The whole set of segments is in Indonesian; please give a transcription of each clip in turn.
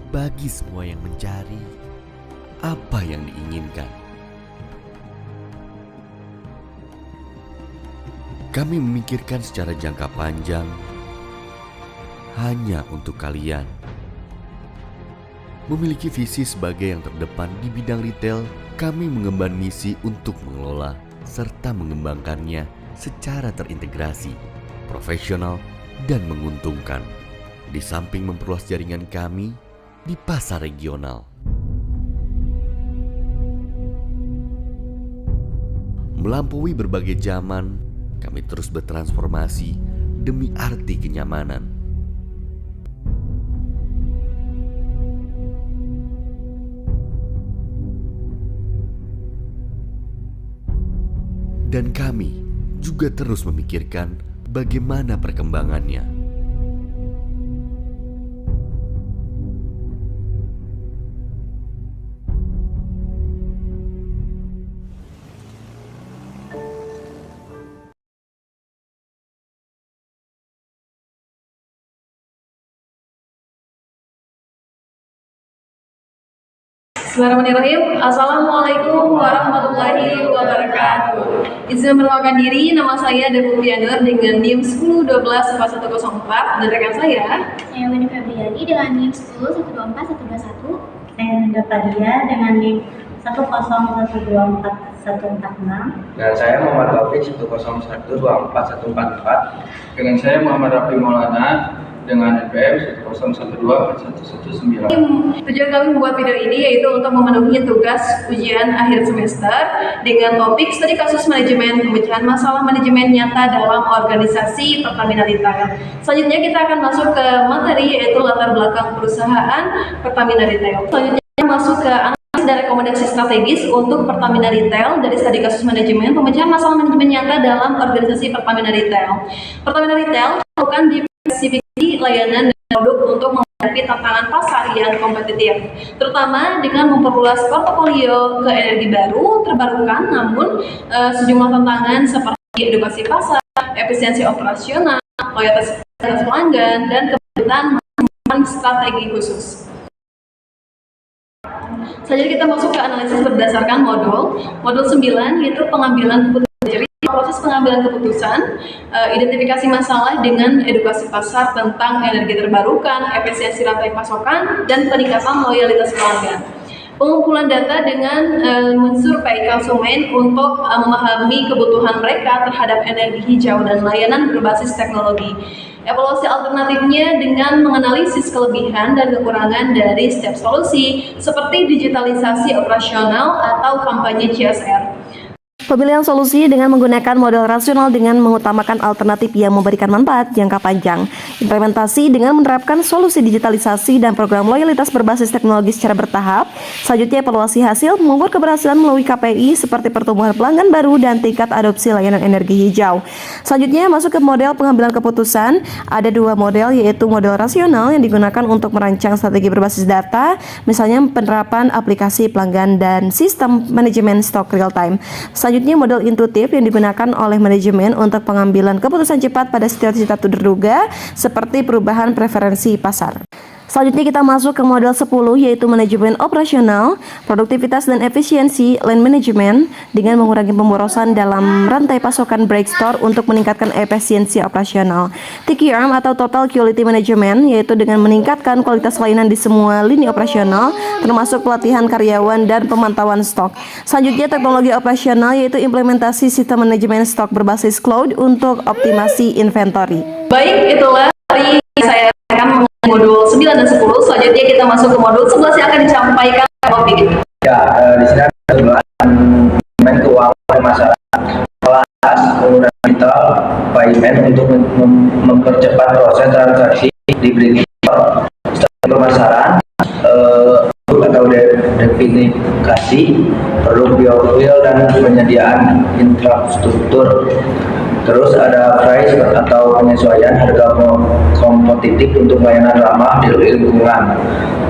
Bagi semua yang mencari apa yang diinginkan, kami memikirkan secara jangka panjang hanya untuk kalian. Memiliki visi sebagai yang terdepan di bidang retail, kami mengemban misi untuk mengelola serta mengembangkannya secara terintegrasi, profesional, dan menguntungkan. Di samping memperluas jaringan kami di pasar regional. Melampaui berbagai zaman, kami terus bertransformasi demi arti kenyamanan. Dan kami juga terus memikirkan bagaimana perkembangannya. Bismillahirrahmanirrahim. Assalamualaikum warahmatullahi wabarakatuh. Izin memperkenalkan diri, nama saya Debupianur dengan NIM 10124104 dan rekan saya Winnie Febriani dengan NIM 10124121. Saya Nanda Padia dengan NIM 101244146. Dan saya Muhammad Taufik 101244144. Dengan saya Muhammad Rafi Maulana dengan NPM 101241119. Tujuan kami membuat video ini yaitu untuk memenuhi tugas ujian akhir semester dengan topik studi kasus manajemen pemecahan masalah manajemen nyata dalam organisasi Pertamina Retail. Selanjutnya kita akan masuk ke materi yaitu latar belakang perusahaan Pertamina Retail. Selanjutnya masuk ke analisis dan rekomendasi strategis untuk Pertamina Retail dari studi kasus manajemen pemecahan masalah manajemen nyata dalam organisasi Pertamina Retail. Pertamina Retail melakukan diversifikasi layanan dan produk untuk menghadapi tantangan pasar yang kompetitif, terutama dengan memperluas portofolio ke energi baru terbarukan. Namun sejumlah tantangan seperti edukasi pasar, efisiensi operasional, loyalitas pelanggan, dan kebutuhan strategi khusus. Selanjutnya kita masuk ke analisis berdasarkan modul 9 yaitu pengambilan keputusan. Proses pengambilan keputusan, identifikasi masalah dengan edukasi pasar tentang energi terbarukan, efisiensi rantai pasokan, dan peningkatan loyalitas pelanggan. Pengumpulan data dengan mensurvei konsumen untuk memahami kebutuhan mereka terhadap energi hijau dan layanan berbasis teknologi. Evaluasi alternatifnya dengan menganalisis kelebihan dan kekurangan dari setiap solusi seperti digitalisasi operasional atau kampanye CSR. Pemilihan solusi dengan menggunakan model rasional dengan mengutamakan alternatif yang memberikan manfaat jangka panjang. Implementasi dengan menerapkan solusi digitalisasi dan program loyalitas berbasis teknologi secara bertahap. Selanjutnya evaluasi hasil mengukur keberhasilan melalui KPI seperti pertumbuhan pelanggan baru dan tingkat adopsi layanan energi hijau. Selanjutnya masuk ke model pengambilan keputusan. Ada dua model yaitu model rasional yang digunakan untuk merancang strategi berbasis data, misalnya penerapan aplikasi pelanggan dan sistem manajemen stok real time. Selanjutnya model intuitif yang digunakan oleh manajemen untuk pengambilan keputusan cepat pada situasi tak terduga seperti perubahan preferensi pasar. Selanjutnya kita masuk ke model 10 yaitu manajemen operasional, produktivitas dan efisiensi line management dengan mengurangi pemborosan dalam rantai pasokan break store untuk meningkatkan efisiensi operasional. TQM atau Total Quality Management yaitu dengan meningkatkan kualitas layanan di semua lini operasional termasuk pelatihan karyawan dan pemantauan stok. Selanjutnya teknologi operasional yaitu implementasi sistem manajemen stok berbasis cloud untuk optimasi inventory. Baik, itulah hari saya akan modul 9 dan 10. Selanjutnya kita masuk ke modul 11 yang akan disampaikan topik. Ya, di sini ada manajemen keuangan masyarakat, kelas penggunaan digital, by untuk mempercepat proses transaksi di briefing pemasaran atau definisi produk biofuel dan penyediaan infrastruktur. Terus ada price atau penyesuaian harga kompetitif untuk layanan ramah di lingkungan.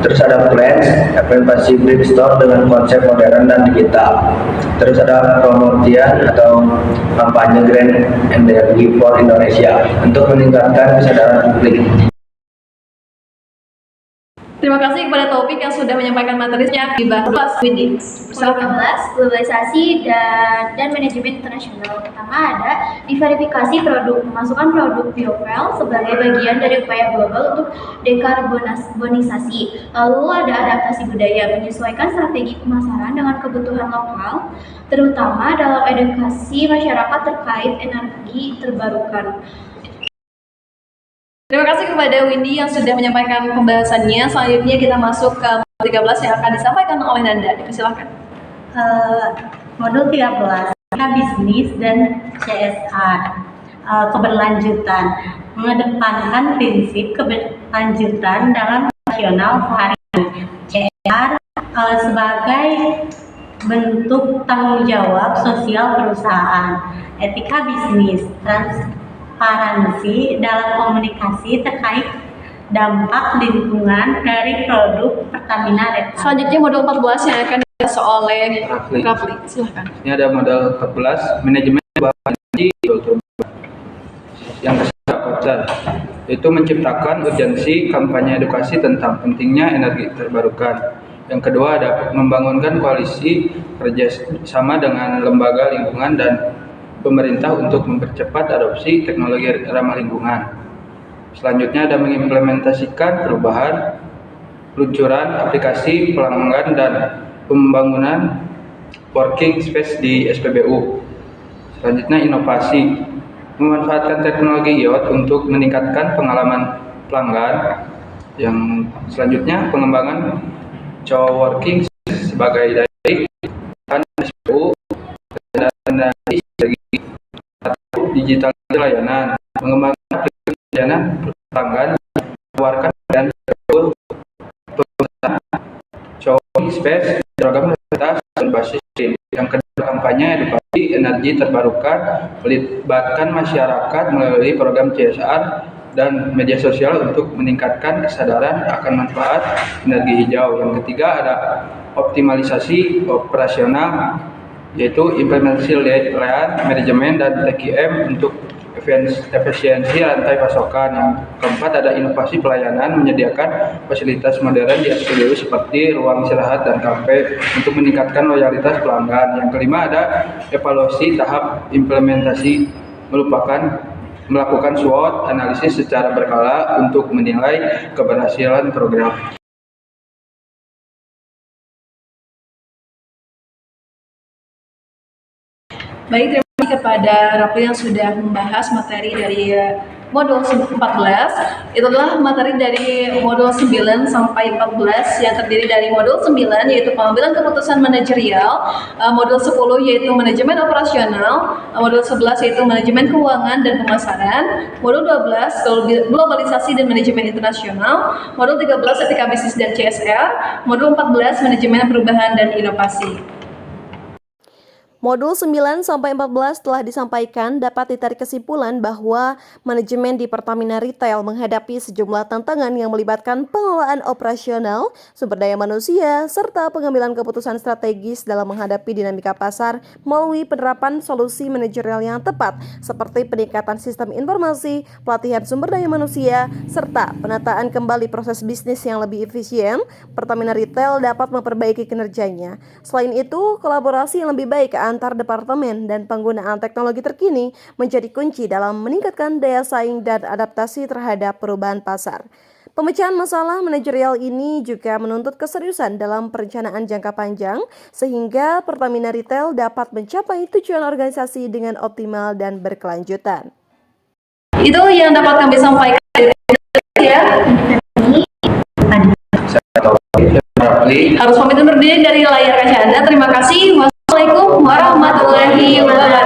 Terus ada plans, implementasi brick store dengan konsep modern dan digital. Terus ada pemutihan atau kampanye Green Energy for Indonesia untuk meningkatkan kesadaran publik. Terima kasih kepada Taufik yang sudah menyampaikan materinya di bahas Windy. Silakan. Globalisasi dan manajemen internasional. Pertama ada diverifikasi produk, memasukkan produk biofuel sebagai bagian dari upaya global untuk dekarbonisasi. Lalu ada adaptasi budaya, menyesuaikan strategi pemasaran dengan kebutuhan lokal, terutama dalam edukasi masyarakat terkait energi terbarukan. Terima kasih kepada Windy yang sudah menyampaikan pembahasannya. Selanjutnya kita masuk ke modul 13 yang akan disampaikan oleh Nanda. Dipersilakan. Modul 13, bisnis dan CSR. Keberlanjutan, mengedepankan prinsip keberlanjutan dalam operasional sehari-hari. CSR sebagai bentuk tanggung jawab sosial perusahaan. Etika bisnis, transparansi dalam komunikasi terkait dampak lingkungan dari produk Pertamina Retail. Selanjutnya modul 14 yang akan dibahas oleh Rafli. Silakan. Ini ada modal 14, manajemen bahan energi yang kesempatan, yaitu menciptakan urgensi kampanye edukasi tentang pentingnya energi terbarukan. Yang kedua ada membangunkan koalisi kerjasama dengan lembaga lingkungan dan pemerintah untuk mempercepat adopsi teknologi ramah lingkungan. Selanjutnya ada mengimplementasikan perubahan peluncuran aplikasi pelanggan dan pembangunan working space di SPBU. Selanjutnya inovasi, memanfaatkan teknologi IoT untuk meningkatkan pengalaman pelanggan. Yang selanjutnya pengembangan coworking sebagai dari SPBU dan dari digital layanan, mengembangkan aplikasi layanan pelanggan, menawarkan dan coworking space program universitas berbasis STEM. Yang kedua kampanye edukasi energi terbarukan, melibatkan masyarakat melalui program CSR dan media sosial untuk meningkatkan kesadaran akan manfaat energi hijau. Yang ketiga ada optimalisasi operasional, yaitu implementasi layanan manajemen dan TQM untuk efisiensi rantai pasokan. Yang keempat ada inovasi pelayanan, menyediakan fasilitas modern di SPBU seperti ruang istirahat dan kafe untuk meningkatkan loyalitas pelanggan. Yang kelima ada evaluasi tahap implementasi, melakukan SWOT analisis secara berkala untuk menilai keberhasilan program. Baik, terima kasih kepada Rafli yang sudah membahas materi dari modul 14. Itu adalah materi dari modul 9 sampai 14 yang terdiri dari modul 9 yaitu pengambilan keputusan manajerial, modul 10 yaitu manajemen operasional, modul 11 yaitu manajemen keuangan dan pemasaran, modul 12 globalisasi dan manajemen internasional, modul 13 etika bisnis dan CSR, modul 14 manajemen perubahan dan inovasi. Modul 9 sampai 14 telah disampaikan dapat ditarik kesimpulan bahwa manajemen di Pertamina Retail menghadapi sejumlah tantangan yang melibatkan pengelolaan operasional, sumber daya manusia, serta pengambilan keputusan strategis dalam menghadapi dinamika pasar melalui penerapan solusi manajerial yang tepat seperti peningkatan sistem informasi, pelatihan sumber daya manusia, serta penataan kembali proses bisnis yang lebih efisien. Pertamina Retail dapat memperbaiki kinerjanya. Selain itu, kolaborasi yang lebih baik antar departemen dan penggunaan teknologi terkini menjadi kunci dalam meningkatkan daya saing dan adaptasi terhadap perubahan pasar. Pemecahan masalah manajerial ini juga menuntut keseriusan dalam perencanaan jangka panjang sehingga Pertamina Retail dapat mencapai tujuan organisasi dengan optimal dan berkelanjutan. Itu yang dapat kami sampaikan ya. Harus pamit undur diri dari layar kaca Anda. Terima kasih. Wassalamualaikum warahmatullahi wabarakatuh.